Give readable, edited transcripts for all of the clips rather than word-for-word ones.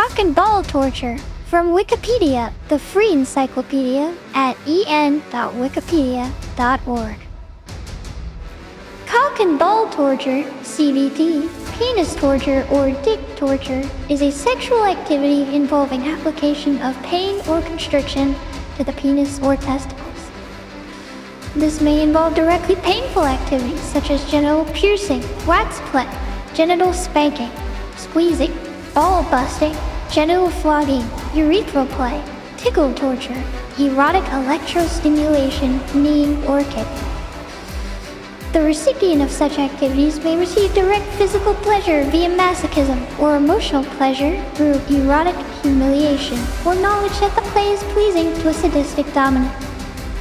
Cock and ball torture. From Wikipedia, the free encyclopedia at en.wikipedia.org. Cock and ball torture, CBT, penis torture or dick torture, is a sexual activity involving application of pain or constriction to the penis or testicles. This may involve directly painful activities such as genital piercing, wax play, genital spanking, squeezing, ball busting, genital flogging, urethral play, tickle torture, erotic electrostimulation, kneeing or kicking. The recipient of such activities may receive direct physical pleasure via masochism or emotional pleasure through erotic humiliation or knowledge that the play is pleasing to a sadistic dominant.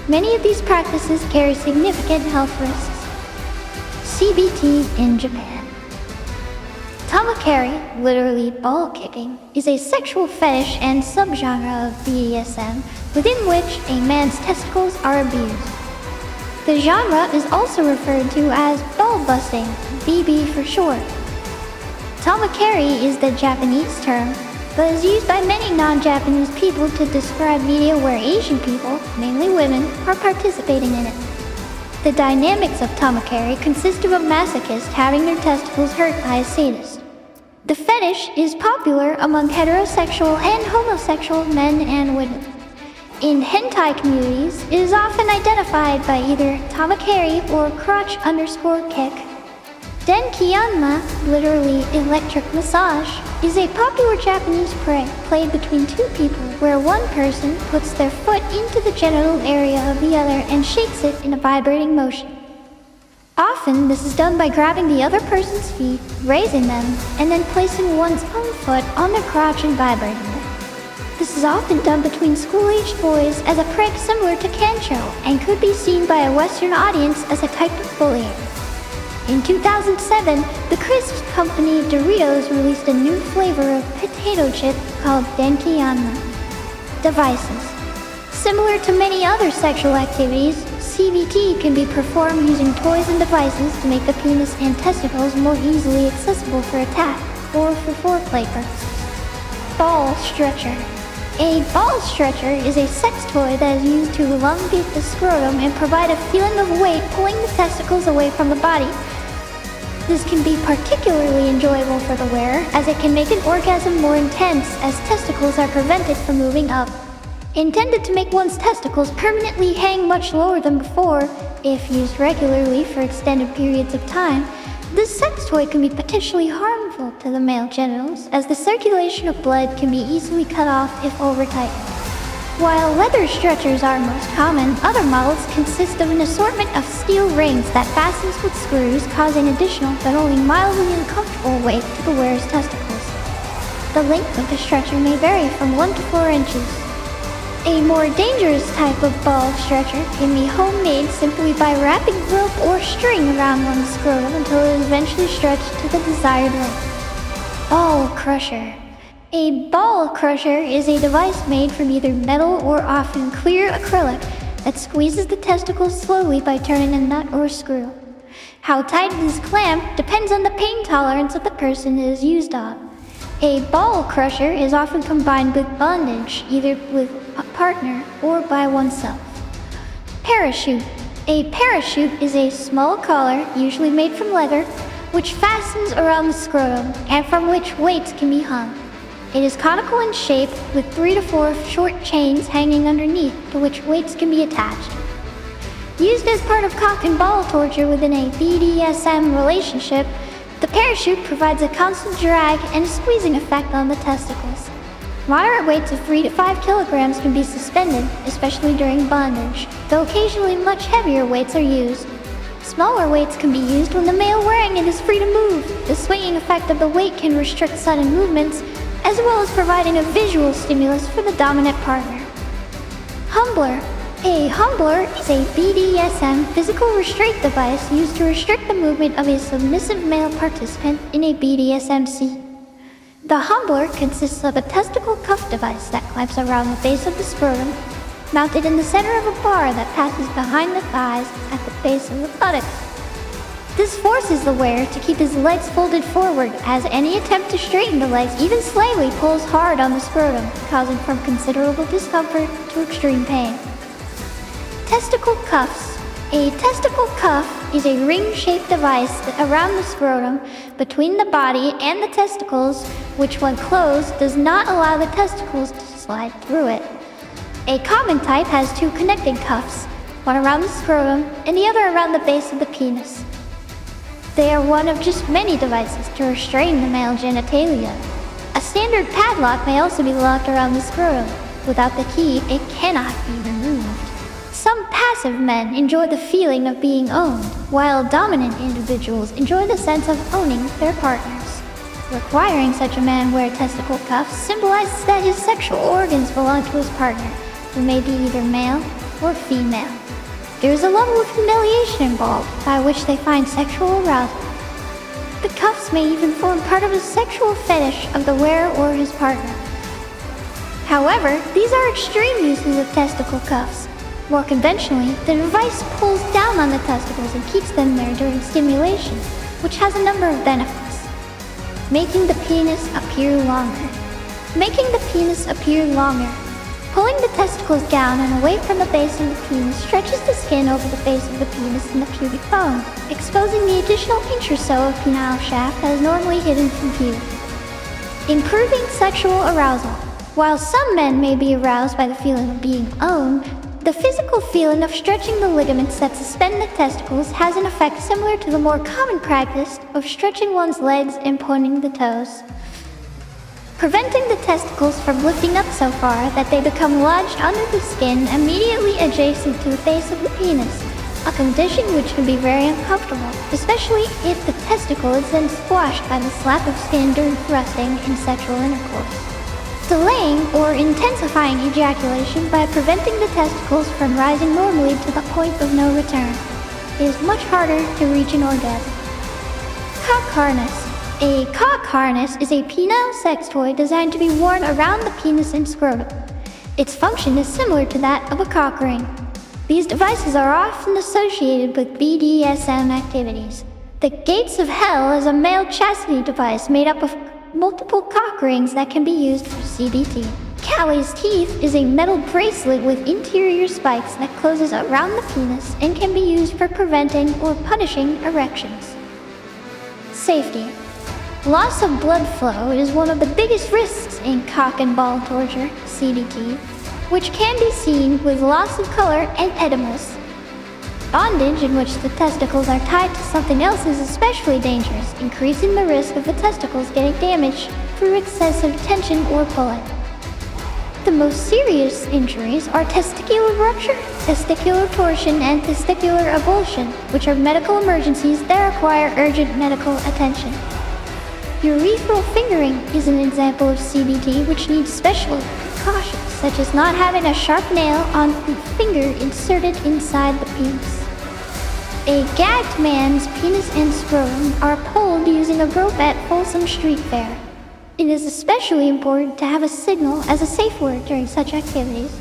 Many of these practices carry significant health risks. CBT in Japan. Tamakeri, literally ball kicking, is a sexual fetish and subgenre of BDSM within which a man's testicles are abused. The genre is also referred to as ball busting, BB for short. Tamakeri is the Japanese term, but is used by many non-Japanese people to describe media where Asian people, mainly women, are participating in it. The dynamics of tamakeri consist of a masochist having their testicles hurt by a sadist. The fetish is popular among heterosexual and homosexual men and women. In hentai communities, it is often identified by either tamakeri or crotch_kick. Denki-yanma, literally electric massage, is a popular Japanese play played between two people where one person puts their foot into the genital area of the other and shakes it in a vibrating motion. Often, this is done by grabbing the other person's feet, raising them, and then placing one's own foot on their crotch and vibrating them. This is often done between school-aged boys as a prank similar to Kancho and could be seen by a Western audience as a type of bullying. In 2007, the crisps company Doritos released a new flavor of potato chip called Denki-yanma. Devices. Similar to many other sexual activities, CBT can be performed using toys and devices to make the penis and testicles more easily accessible for attack or for foreplay purposes. Ball stretcher. A ball stretcher is a sex toy that is used to elongate the scrotum and provide a feeling of weight pulling the testicles away from the body. This can be particularly enjoyable for the wearer, as it can make an orgasm more intense as testicles are prevented from moving up. Intended to make one's testicles permanently hang much lower than before, if used regularly for extended periods of time, this sex toy can be potentially harmful to the male genitals, as the circulation of blood can be easily cut off if over-tightened. While leather stretchers are most common, other models consist of an assortment of steel rings that fastens with screws, causing additional but only mildly uncomfortable weight to the wearer's testicles. The length of the stretcher may vary from 1 to 4 inches. A more dangerous type of ball stretcher can be homemade simply by wrapping rope or string around one's scrotum until it is eventually stretched to the desired length. Ball crusher. A ball crusher is a device made from either metal or often clear acrylic that squeezes the testicles slowly by turning a nut or screw. How tight it is clamped depends on the pain tolerance of the person it is used on. A ball crusher is often combined with bondage, either with a partner or by oneself. Parachute. A parachute is a small collar, usually made from leather, which fastens around the scrotum and from which weights can be hung. It is conical in shape with 3 to 4 short chains hanging underneath to which weights can be attached. Used as part of cock and ball torture within a BDSM relationship, the parachute provides a constant drag and a squeezing effect on the testicles. Moderate weights of 3 to 5 kilograms can be suspended, especially during bondage, though occasionally much heavier weights are used. Smaller weights can be used when the male wearing it is free to move. The swinging effect of the weight can restrict sudden movements, as well as providing a visual stimulus for the dominant partner. Humbler. A humbler is a BDSM physical restraint device used to restrict the movement of a submissive male participant in a BDSM scene. The humbler consists of a testicle cuff device that clamps around the base of the scrotum, mounted in the center of a bar that passes behind the thighs at the base of the buttocks. This forces the wearer to keep his legs folded forward, as any attempt to straighten the legs even slightly pulls hard on the scrotum, causing from considerable discomfort to extreme pain. Testicle cuffs. A testicle cuff is a ring-shaped device around the scrotum between the body and the testicles, which when closed does not allow the testicles to slide through it. A common type has two connecting cuffs, one around the scrotum and the other around the base of the penis. They are one of just many devices to restrain the male genitalia. A standard padlock may also be locked around the scrotum. Without the key, it cannot be removed. Some passive men enjoy the feeling of being owned, while dominant individuals enjoy the sense of owning their partners. Requiring such a man wear testicle cuffs symbolizes that his sexual organs belong to his partner, who may be either male or female. There is a level of humiliation involved by which they find sexual arousal. The cuffs may even form part of a sexual fetish of the wearer or his partner. However, these are extreme uses of testicle cuffs. More conventionally, the device pulls down on the testicles and keeps them there during stimulation, which has a number of benefits. Making the penis appear longer. Making the penis appear longer. Pulling the testicles down and away from the base of the penis stretches the skin over the base of the penis and the pubic bone, exposing the additional inch or so of penile shaft that is normally hidden from view. Improving sexual arousal. While some men may be aroused by the feeling of being owned, the physical feeling of stretching the ligaments that suspend the testicles has an effect similar to the more common practice of stretching one's legs and pointing the toes. Preventing the testicles from lifting up so far that they become lodged under the skin immediately adjacent to the base of the penis, a condition which can be very uncomfortable, especially if the testicle is then squashed by the slap of skin during thrusting in sexual intercourse. Delaying or intensifying ejaculation by preventing the testicles from rising normally to the point of no return. It is much harder to reach an orgasm. Cock harness. A cock harness is a penile sex toy designed to be worn around the penis and scrotum. Its function is similar to that of a cock ring. These devices are often associated with BDSM activities. The Gates of Hell is a male chastity device made up of multiple cock rings that can be used for CBT. Callie's teeth is a metal bracelet with interior spikes that closes around the penis and can be used for preventing or punishing erections. Safety. Loss of blood flow is one of the biggest risks in cock and ball torture, CBT, which can be seen with loss of color and edemas. Bondage in which the testicles are tied to something else is especially dangerous, increasing the risk of the testicles getting damaged through excessive tension or pulling. The most serious injuries are testicular rupture, testicular torsion, and testicular avulsion, which are medical emergencies that require urgent medical attention. Urethral fingering is an example of CBT which needs special precautions, such as not having a sharp nail on the finger inserted inside the penis. A gagged man's penis and scrotum are pulled using a rope at Folsom Street Fair. It is especially important to have a signal as a safe word during such activities.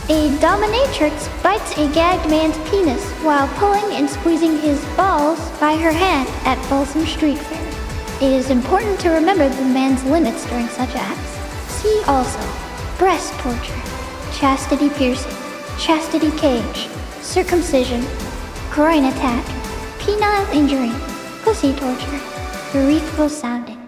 A dominatrix bites a gagged man's penis while pulling and squeezing his balls by her hand at Folsom Street Fair. It is important to remember the man's limits during such acts. See also breast torture, chastity piercing, chastity cage, circumcision, groin attack, penile injury, pussy torture, urethral sounding.